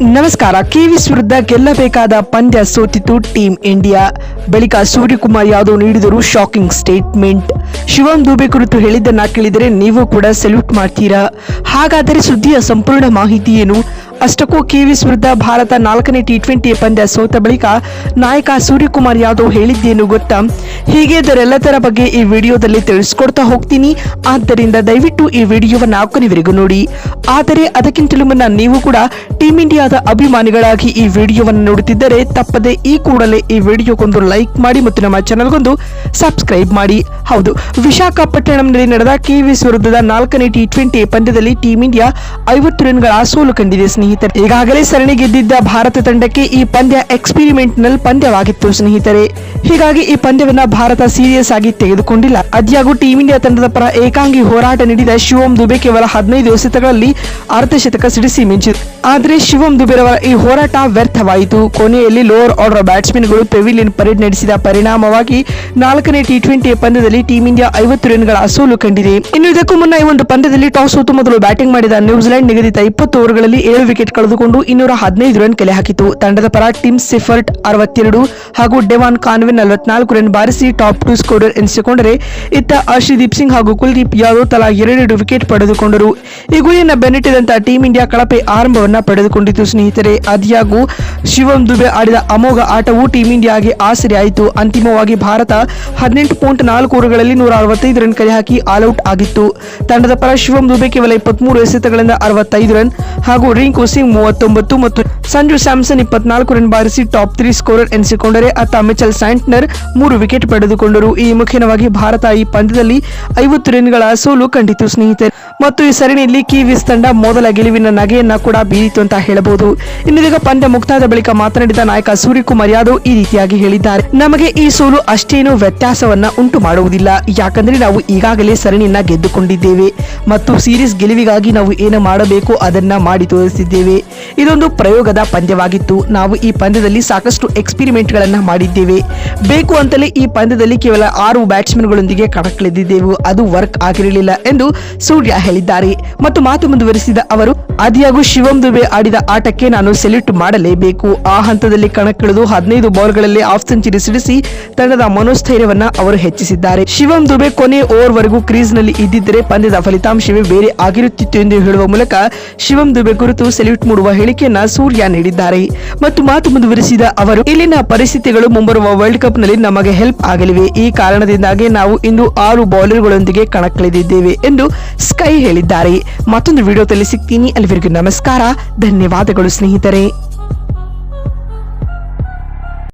ನಮಸ್ಕಾರ. ಕಿವೀಸ್ ವಿರುದ್ಧ ಗೆಲ್ಲಬೇಕಾದ ಪಂದ್ಯ ಸೋತಿತು ಟೀಂ ಇಂಡಿಯಾ. ಬಳಿಕ ಸೂರ್ಯಕುಮಾರ್ ಯಾದವ್ ನೀಡಿದರು ಶಾಕಿಂಗ್ ಸ್ಟೇಟ್ಮೆಂಟ್. ಶಿವಂ ದುಬೆ ಕುರಿತು ಹೇಳಿದ್ದನ್ನ ಕೇಳಿದರೆ ನೀವು ಕೂಡ ಸೆಲ್ಯೂಟ್ ಮಾಡ್ತೀರಾ? ಹಾಗಾದರೆ ಸುದ್ದಿಯ ಸಂಪೂರ್ಣ ಮಾಹಿತಿ ಏನು? ಅಷ್ಟಕ್ಕೂ ಕಿವೀಸ್ ವಿರುದ್ಧ ಭಾರತ 4ನೇ ಟಿ20 ಪಂದ್ಯ ಸೋತ ಬಳಿಕ ನಾಯಕ ಸೂರ್ಯಕುಮಾರ್ ಯಾದವ್ ಹೇಳಿದ್ದೇನು ಗೊತ್ತಾ? ಹೀಗೆ ಇದರೆಲ್ಲದರ ಬಗ್ಗೆ ಈ ವಿಡಿಯೋದಲ್ಲಿ ತಿಳಿಸ್ಕೊಡ್ತಾ ಹೋಗ್ತೀನಿ. ಆದ್ದರಿಂದ ದಯವಿಟ್ಟು ಈ ವಿಡಿಯೋವನ್ನ ಕೊನೆವರೆಗೂ ನೋಡಿ. ಆದರೆ ಅದಕ್ಕಿಂತಲೂ ಮುನ್ನ ನೀವು ಕೂಡ ಟೀಂ ಇಂಡಿಯಾದ ಅಭಿಮಾನಿಗಳಾಗಿ ಈ ವಿಡಿಯೋವನ್ನು ನೋಡುತ್ತಿದ್ದರೆ ತಪ್ಪದೆ ಈ ಕೂಡಲೇ ಈ ವಿಡಿಯೋಗೊಂದು ಲೈಕ್ ಮಾಡಿ ಮತ್ತು ನಮ್ಮ ಚಾನೆಲ್ಗೊಂದು ಸಬ್ಸ್ಕ್ರೈಬ್ ಮಾಡಿ. ಹೌದು, ವಿಶಾಖಪಟ್ಟಣಂನಲ್ಲಿ ನಡೆದ ಕಿವೀಸ್ ವಿರುದ್ಧದ 4ನೇ ಟಿ20 ಪಂದ್ಯದಲ್ಲಿ ಟೀಂ ಇಂಡಿಯಾ 50 ರನ್ಗಳ ಸೋಲು ಕಂಡಿದೆ ಸ್ನೇಹಿತರೆ. ಈಗಾಗಲೇ ಸರಣಿ ಗೆದ್ದಿದ್ದ ಭಾರತ ತಂಡಕ್ಕೆ ಈ ಪಂದ್ಯ ಎಕ್ಸ್ಪೆರಿಮೆಂಟ್ನಲ್ ಪಂದ್ಯವಾಗಿತ್ತು ಸ್ನೇಹಿತರೆ. ಹೀಗಾಗಿ ಈ ಪಂದ್ಯವನ್ನ ಭಾರತ ಸೀರಿಯಸ್ ಆಗಿ ತೆಗೆದುಕೊಂಡಿಲ್ಲ. ಅದ್ಯಾಗೂ ಟೀಂ ಇಂಡಿಯಾ ತಂಡದ ಪರ ಏಕಾಂಗಿ ಹೋರಾಟ ನೀಡಿದ ಶಿವಂ ದುಬೆ ಕೇವಲ 15 ಎಸೆತಗಳಲ್ಲಿ ಅರ್ಧಶತಕ ಸಿಡಿಸಿ ಮಿಂಚಿದರು. ಆದರೆ ಶಿವಂ ದುಬೆರವರ ಈ ಹೋರಾಟ ವ್ಯರ್ಥವಾಯಿತು. ಕೊನೆಯಲ್ಲಿ ಲೋವರ್ ಆರ್ಡರ್ ಬ್ಯಾಟ್ಸ್ಮನ್ಗಳು ಪೆವಿಲಿಯನ್ ಪರೇಡ್ ನಡೆಸಿದ ಪರಿಣಾಮವಾಗಿ 4ನೇ ಟಿ20 ಪಂದ್ಯದಲ್ಲಿ ಟೀಂ ಇಂಡಿಯಾ 50 ರನ್ಗಳ ಸೋಲು ಕಂಡಿದೆ. ಇನ್ನು ಇದಕ್ಕೂ ಮುನ್ನ ಈ ಒಂದು ಪಂದ್ಯದಲ್ಲಿ ಟಾಸ್ ಸೋತು ಮೊದಲು ಬ್ಯಾಟಿಂಗ್ ಮಾಡಿದ ನ್ಯೂಜಿಲೆಂಡ್ ನಿಗದಿತ 20 ಓವರ್ಗಳಲ್ಲಿ 7 ವಿಕೆಟ್ ಕಳೆದುಕೊಂಡು 215 ರನ್ ಕಲೆ ಹಾಕಿತು. ತಂಡದ ಪರ ಟಿಮ್ ಸಿಫರ್ಟ್ 62 ಹಾಗೂ ಡೆವಾನ್ ಕಾನ್ವೆ 44 ರನ್ ಬಾರಿಸಿ ಟಾಪ್ 2 ಸ್ಕೋರರ್ ಎನಿಸಿಕೊಂಡರೆ, ಇತ್ತ ಅರ್ಷದೀಪ್ ಸಿಂಗ್ ಹಾಗೂ ಕುಲ್ದೀಪ್ ಯಾದವ್ ತಲಾ 2 ವಿಕೆಟ್ ಪಡೆದುಕೊಂಡರು. ಈ ಗುರಿಯನ್ನು ಬೆನ್ನಟ್ಟಿದಂತ ಟೀಂ ಇಂಡಿಯಾ ಕಳಪೆ ಆರಂಭವನ್ನ ಪಡೆದುಕೊಂಡಿತು ಸ್ನೇಹಿತರೆ. ಆದ್ಯಾಗೂ ಶಿವಂ ದುಬೆ ಆಡಿದ ಅಮೋಘ ಆಟವು ಟೀಂ ಇಂಡಿಯಾಗೆ ಆಸರೆಯಾಯಿತು. ಅಂತಿಮವಾಗಿ ಭಾರತ 18.4 ಓವರ್ಗಳಲ್ಲಿ 165 ರನ್ ಕಲೆ ಹಾಕಿ ಆಲ್ಔಟ್ ಆಗಿತ್ತು. ತಂಡದ ಪರ ಶಿವಂ ದುಬೆ ಕೇವಲ 23 ಎಸೆತಗಳಿಂದ 65 ರನ್ ಹಾಗೂ ರಿಂಕು ಸಿಂಗ್ 39 ಮತ್ತು ಸಂಜು ಸ್ಯಾಮ್ಸನ್ 24 ರನ್ ಬಾರಿಸಿ ಟಾಪ್ 3 ಸ್ಕೋರರ್ ಎನಿಸಿಕೊಂಡರೆ, ಅತ್ತ ಮಿಚೆಲ್ ಸ್ಯಾಂಟ್ನರ್ 3 ವಿಕೆಟ್ ಪಡೆದುಕೊಂಡರು. ಈ ಮುಖೇನವಾಗಿ ಭಾರತ ಈ ಪಂದ್ಯದಲ್ಲಿ 50 ರನ್ಗಳ ಸೋಲು ಕಂಡಿತು ಸ್ನೇಹಿತರೆ. ಮತ್ತು ಈ ಸರಣಿಯಲ್ಲಿ ಕಿವೀಸ್ ತಂಡ ಮೊದಲ ಗೆಲುವಿನ ನಗೆಯನ್ನ ಕೂಡ ಬೀರಿತು ಅಂತ ಹೇಳಬಹುದು. ಇನ್ನೀಗ ಪಂದ್ಯ ಮುಕ್ತಾಯದ ಬಳಿಕ ಮಾತನಾಡಿದ ನಾಯಕ ಸೂರ್ಯಕುಮಾರ್ ಯಾದವ್ ಈ ರೀತಿಯಾಗಿ ಹೇಳಿದ್ದಾರೆ. ನಮಗೆ ಈ ಸೋಲು ಅಷ್ಟೇನೂ ವ್ಯತ್ಯಾಸವನ್ನ ಉಂಟು ಮಾಡುವುದಿಲ್ಲ. ಯಾಕಂದ್ರೆ ನಾವು ಈಗಾಗಲೇ ಸರಣಿಯನ್ನ ಗೆದ್ದುಕೊಂಡಿದ್ದೇವೆ ಮತ್ತು ಸೀರೀಸ್ ಗೆಲುವಿಗಾಗಿ ನಾವು ಏನು ಮಾಡಬೇಕು ಅದನ್ನ ಮಾಡಿ ತೋರಿಸಿದ್ದೇವೆ. ಇದೊಂದು ಪ್ರಯೋಗದ ಪಂದ್ಯವಾಗಿತ್ತು. ನಾವು ಈ ಪಂದ್ಯದಲ್ಲಿ ಸಾಕಷ್ಟು ಎಕ್ಸ್ಪೆರಿಮೆಂಟ್ ಗಳನ್ನ ಮಾಡಿದ್ದೇವೆ. ಬೇಕು ಅಂತಲೇ ಈ ಪಂದ್ಯದಲ್ಲಿ ಕೇವಲ 6 ಬ್ಯಾಟ್ಸ್ಮನ್ಗಳೊಂದಿಗೆ ಕಣಕ್ಕಿಳಿದಿದ್ದೆವು. ಅದು ವರ್ಕ್ ಆಗಿರಲಿಲ್ಲ ಎಂದು ಸೂರ್ಯ ಹೇಳಿದ್ದಾರೆ. ಮತ್ತು ಮಾತು ಮುಂದುವರಿಸಿದ ಅವರು, ಆದ್ಯಾಗೂ ಶಿವಂ ದುಬೆ ಆಡಿದ ಆಟಕ್ಕೆ ನಾನು ಸೆಲ್ಯೂಟ್ ಮಾಡಲೇಬೇಕು. ಆ ಹಂತದಲ್ಲಿ ಕಣಕ್ಕಿಳಿದು 15 ಬಾಲ್ಗಳಲ್ಲಿ ಹಾಫ್ ಸೆಂಚುರಿ ಸಿಡಿಸಿ ತಂಡದ ಮನೋಸ್ಥೈರ್ಯವನ್ನ ಅವರು ಹೆಚ್ಚಿಸಿದ್ದಾರೆ. ಶಿವಂ ದುಬೆ ಕೊನೆ ಓವರ್ ವರೆಗೂ ಕ್ರೀಸ್ ನಲ್ಲಿ ಇದ್ದಿದ್ದರೆ ಪಂದ್ಯದ ಫಲಿತಾಂಶವೇ ಬೇರೆ ಆಗಿರುತ್ತಿತ್ತು ಎಂದು ಹೇಳುವ ಮೂಲಕ ಶಿವಂ ದುಬೆ ಕುರಿತು ಸೆಲ್ಯೂಟ್ ಮೂಡುವ ಹೇಳಿಕೆಯನ್ನ ಸೂರ್ಯ ನೀಡಿದ್ದಾರೆ. ಮತ್ತು ಮಾತು ಮುಂದುವರಿಸಿದ ಅವರು, ಇಲ್ಲಿನ ಪರಿಸ್ಥಿತಿಗಳು ಮುಂಬರುವ ವರ್ಲ್ಡ್ ಕಪ್ ನಲ್ಲಿ ನಮಗೆ ಹೆಲ್ಪ್ ಆಗಲಿವೆ. ಈ ಕಾರಣದಿಂದಾಗಿ ನಾವು ಇಂದು 6 ಬೌಲರ್ಗಳೊಂದಿಗೆ ಕಣಕ್ಕಿಳಿದಿದ್ದೇವೆ ಎಂದು ಸ್ಕೈ ಹೇಳಿದ್ದಾರೆ. ಮತ್ತೊಂದು ವಿಡಿಯೋದಲ್ಲಿ ಸಿಗ್ತೀನಿ. ಅಲ್ಲಿವರೆಗೂ ನಮಸ್ಕಾರ, ಧನ್ಯವಾದಗಳು ಸ್ನೇಹಿತರೆ.